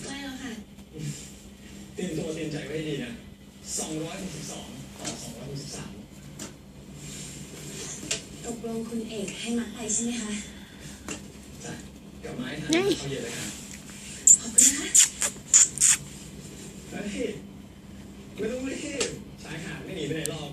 ใกล้แล้วค่ะเตรียมตัวเตรียมใจไว้ดีนะ262ต่อ263ตกลงคุณเอกให้มัดไปใช่ไหมคะจ้ะกับไม้ทานเขาเย็นเลยค่ะขอบคุณนะคะเฮ้ยไม่ต้องรีบชายหาดไม่หนีไปไหนหรอก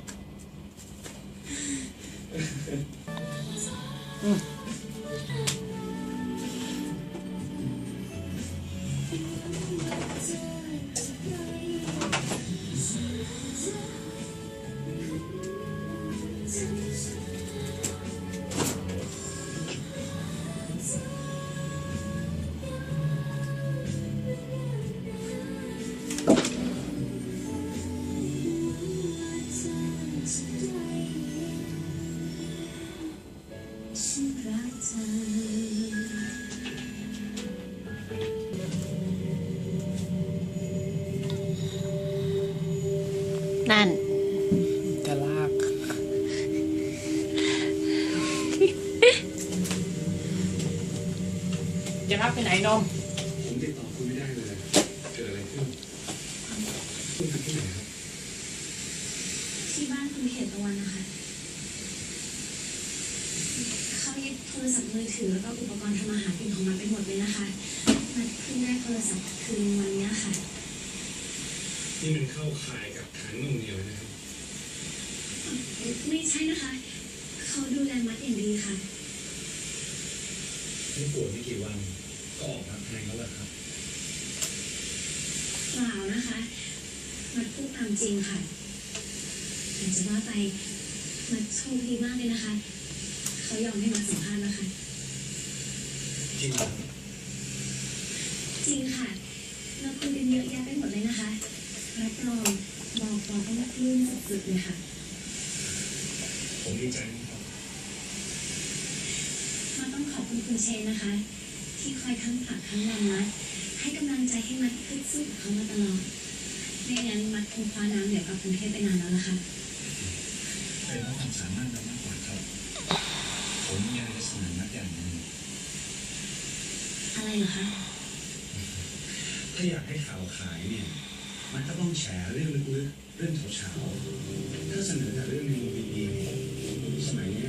นั่นจะลากจะรับไปไหนนมผมติดต่อคุณไม่ได้เลยเกิดอะไรขึ้นคุณทำที่ไหนครับที่บ้านคุณเขตตะวันนะคะเขายึดโทรศัพท์มือถือแล้วก็อุปกรณ์ทำอาหารกินของมันไปหมดเลยนะคะมันเพิ่งได้โทรศัพท์คืนวันนี้ค่ะนี่มันเข้าข่ายกับฐานนุ่งเหนียวนะครับไม่ใช่นะคะเขาดูแลมัดอย่างดีค่ะนี่ป่วยไม่กี่วันก็ออกมาแทนเขาแล้วครับเปล่านะคะมัดพูดตามจริงค่ะแต่จะว่าไปมัดโชคดีมากเลยนะคะเขายอมให้มาสัมภาษณ์นะคะจริงเหรอจริงค่ะเราคุยกันเยอะแยะไปหมดเลยนะคะรับรองบอกว่าต้องปลื้มสุดๆเลยค่ะผมดีใจนะครับมาต้องขอบคุณคุณเชนนะคะที่คอยทั้งผลักทั้งดันมัดให้กำลังใจให้มัดขึ้นสู้กับเขามาตลอดไม่งั้นมัดคงคว้าน้ำเหนือกลับกรุงเทพไปนานแล้วล่ะค่ะเป็นเพราะความสามารถเรามากกว่าครับผมยังจะเสนอนักอย่างหนึ่งอะไรเหรอคะถ้าอยากให้ข่าวขายเนี่ยมันก็ต้องแฉเรื่องลึกๆเรื่องเฉาๆถ้าเสนอแต่เรื่องดีๆสมัยนี้